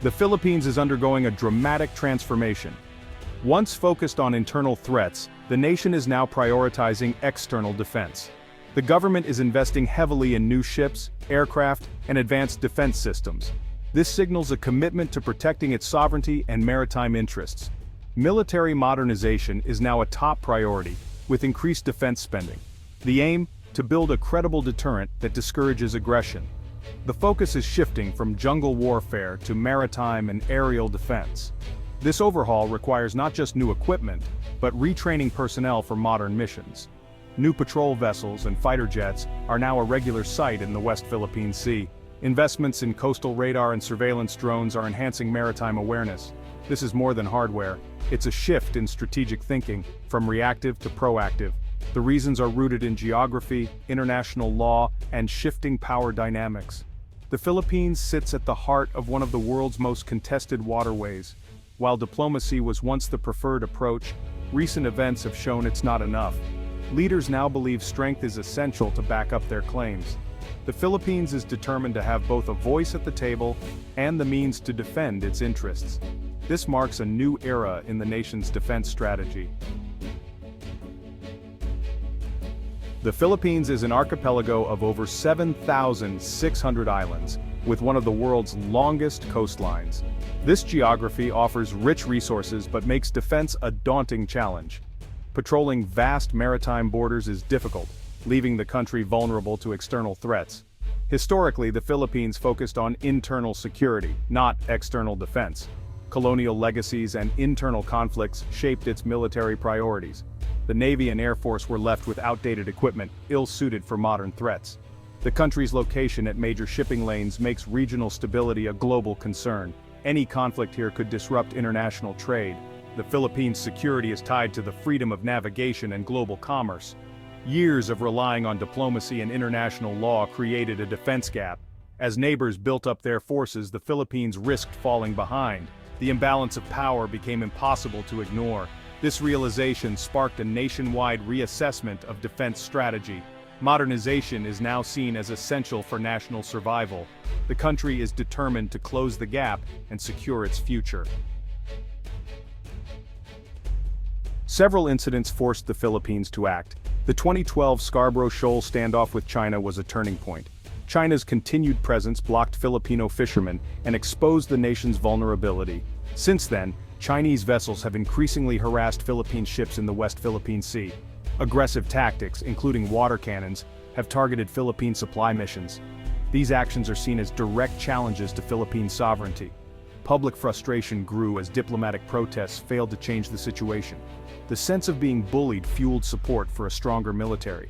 The Philippines is undergoing a dramatic transformation. Once focused on internal threats, the nation is now prioritizing external defense. The government is investing heavily in new ships, aircraft, and advanced defense systems. This signals a commitment to protecting its sovereignty and maritime interests. Military modernization is now a top priority, with increased defense spending. The aim? To build a credible deterrent that discourages aggression. The focus is shifting from jungle warfare to maritime and aerial defense. This overhaul requires not just new equipment, but retraining personnel for modern missions. New patrol vessels and fighter jets are now a regular sight in the West Philippine Sea. Investments in coastal radar and surveillance drones are enhancing maritime awareness. This is more than hardware. It's a shift in strategic thinking, from reactive to proactive. The reasons are rooted in geography, international law, and shifting power dynamics. The Philippines sits at the heart of one of the world's most contested waterways. While diplomacy was once the preferred approach, recent events have shown it's not enough. Leaders now believe strength is essential to back up their claims. The Philippines is determined to have both a voice at the table and the means to defend its interests. This marks a new era in the nation's defense strategy. The Philippines is an archipelago of over 7,600 islands, with one of the world's longest coastlines. This geography offers rich resources but makes defense a daunting challenge. Patrolling vast maritime borders is difficult, leaving the country vulnerable to external threats. Historically, the Philippines focused on internal security, not external defense. Colonial legacies and internal conflicts shaped its military priorities. The Navy and Air Force were left with outdated equipment, ill-suited for modern threats. The country's location at major shipping lanes makes regional stability a global concern. Any conflict here could disrupt international trade. The Philippines' security is tied to the freedom of navigation and global commerce. Years of relying on diplomacy and international law created a defense gap. As neighbors built up their forces, the Philippines risked falling behind. The imbalance of power became impossible to ignore. This realization sparked a nationwide reassessment of defense strategy. Modernization is now seen as essential for national survival. The country is determined to close the gap and secure its future. Several incidents forced the Philippines to act. The 2012 Scarborough Shoal standoff with China was a turning point. China's continued presence blocked Filipino fishermen and exposed the nation's vulnerability. Since then, Chinese vessels have increasingly harassed Philippine ships in the West Philippine Sea. Aggressive tactics, including water cannons, have targeted Philippine supply missions. These actions are seen as direct challenges to Philippine sovereignty. Public frustration grew as diplomatic protests failed to change the situation. The sense of being bullied fueled support for a stronger military.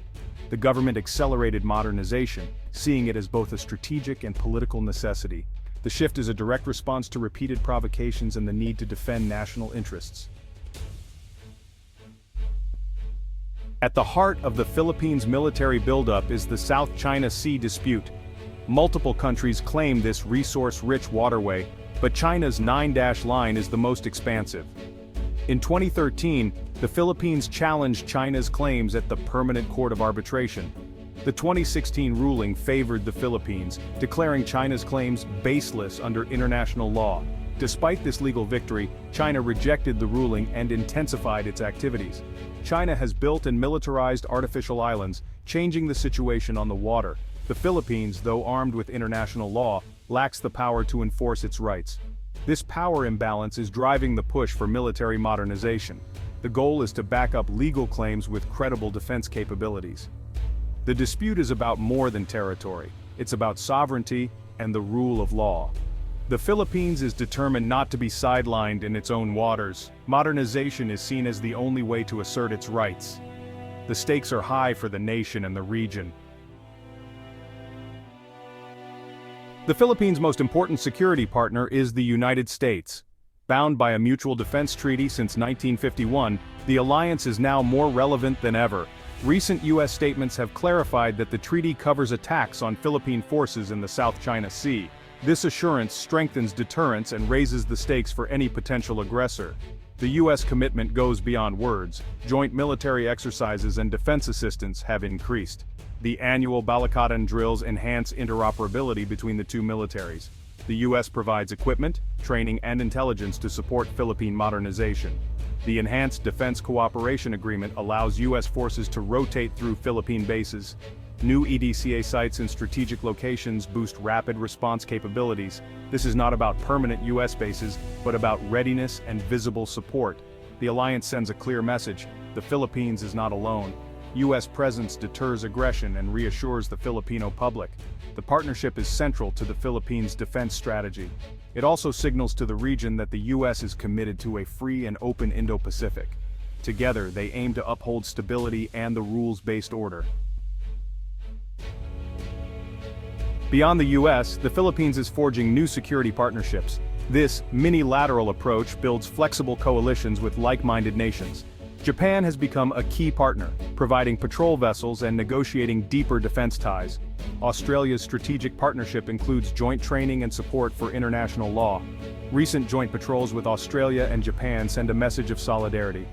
The government accelerated modernization, seeing it as both a strategic and political necessity. The shift is a direct response to repeated provocations and the need to defend national interests. At the heart of the Philippines' military buildup is the South China Sea dispute. Multiple countries claim this resource-rich waterway, but China's 9-dash line is the most expansive. In 2013, the Philippines challenged China's claims at the Permanent Court of Arbitration. The 2016 ruling favored the Philippines, declaring China's claims baseless under international law. Despite this legal victory, China rejected the ruling and intensified its activities. China has built and militarized artificial islands, changing the situation on the water. The Philippines, though armed with international law, lacks the power to enforce its rights. This power imbalance is driving the push for military modernization. The goal is to back up legal claims with credible defense capabilities. The dispute is about more than territory. It's about sovereignty and the rule of law. The Philippines is determined not to be sidelined in its own waters. Modernization is seen as the only way to assert its rights. The stakes are high for the nation and the region. The Philippines' most important security partner is the United States. Bound by a mutual defense treaty since 1951, the alliance is now more relevant than ever. Recent U.S. statements have clarified that the treaty covers attacks on Philippine forces in the South China Sea. This assurance strengthens deterrence and raises the stakes for any potential aggressor. The U.S. commitment goes beyond words. Joint military exercises and defense assistance have increased. The annual Balikatan drills enhance interoperability between the two militaries. The U.S. provides equipment, training, and intelligence to support Philippine modernization. The Enhanced Defense Cooperation Agreement allows U.S. forces to rotate through Philippine bases. New EDCA sites in strategic locations boost rapid response capabilities. This is not about permanent U.S. bases, but about readiness and visible support. The alliance sends a clear message: the Philippines is not alone. U.S. presence deters aggression and reassures the Filipino public. The partnership is central to the Philippines' defense strategy. It also signals to the region that the U.S. is committed to a free and open Indo-Pacific. Together, they aim to uphold stability and the rules-based order. Beyond the U.S., the Philippines is forging new security partnerships. This mini-lateral approach builds flexible coalitions with like-minded nations. Japan has become a key partner, providing patrol vessels and negotiating deeper defense ties. Australia's strategic partnership includes joint training and support for international law. Recent joint patrols with Australia and Japan send a message of solidarity.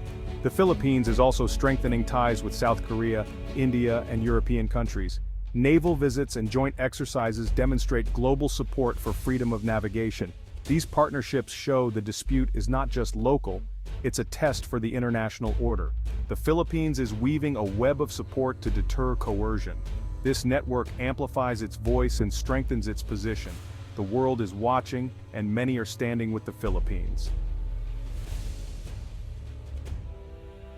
The Philippines is also strengthening ties with South Korea, India, and European countries. Naval visits and joint exercises demonstrate global support for freedom of navigation. These partnerships show the dispute is not just local, it's a test for the international order. The Philippines is weaving a web of support to deter coercion. This network amplifies its voice and strengthens its position. The world is watching, and many are standing with the Philippines.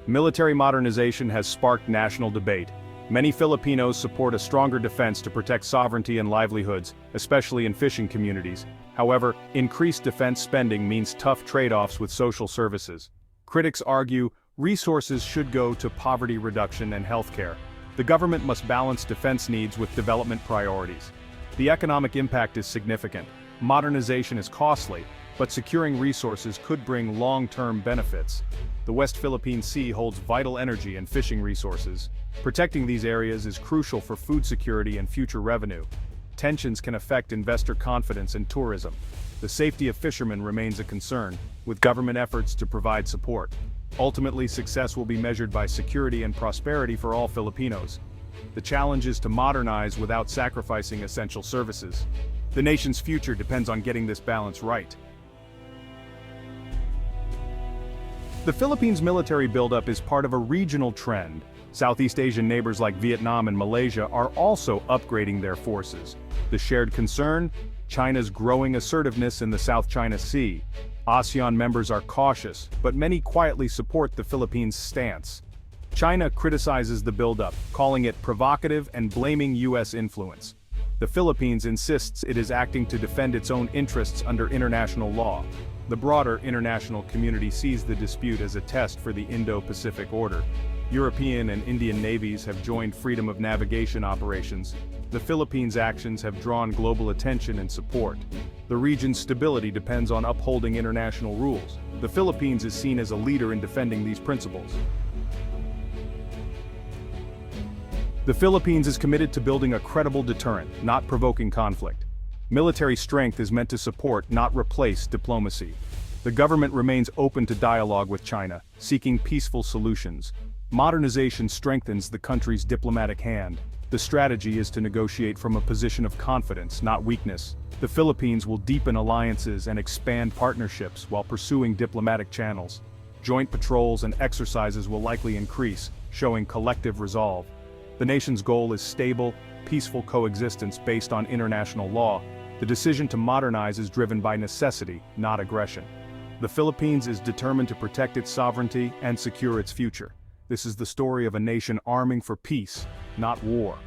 Military modernization has sparked national debate. Many Filipinos support a stronger defense to protect sovereignty and livelihoods, especially in fishing communities. However, increased defense spending means tough trade-offs with social services. Critics argue resources should go to poverty reduction and healthcare. The government must balance defense needs with development priorities. The economic impact is significant. Modernization is costly, but securing resources could bring long-term benefits. The West Philippine Sea holds vital energy and fishing resources. Protecting these areas is crucial for food security and future revenue. Tensions can affect investor confidence and tourism. The safety of fishermen remains a concern, with government efforts to provide support. Ultimately, success will be measured by security and prosperity for all Filipinos. The challenge is to modernize without sacrificing essential services. The nation's future depends on getting this balance right. The Philippines' military buildup is part of a regional trend. Southeast Asian neighbors like Vietnam and Malaysia are also upgrading their forces. The shared concern? China's growing assertiveness in the South China Sea. ASEAN members are cautious, but many quietly support the Philippines' stance. China criticizes the buildup, calling it provocative and blaming U.S. influence. The Philippines insists it is acting to defend its own interests under international law. The broader international community sees the dispute as a test for the Indo-Pacific order. European and Indian navies have joined freedom of navigation operations. The Philippines' actions have drawn global attention and support. The region's stability depends on upholding international rules. The Philippines is seen as a leader in defending these principles. The Philippines is committed to building a credible deterrent, not provoking conflict. Military strength is meant to support, not replace, diplomacy. The government remains open to dialogue with China, seeking peaceful solutions. Modernization strengthens the country's diplomatic hand. The strategy is to negotiate from a position of confidence, not weakness. The Philippines will deepen alliances and expand partnerships while pursuing diplomatic channels. Joint patrols and exercises will likely increase, showing collective resolve. The nation's goal is stable, peaceful coexistence based on international law. The decision to modernize is driven by necessity, not aggression. The Philippines is determined to protect its sovereignty and secure its future. This is the story of a nation arming for peace, not war.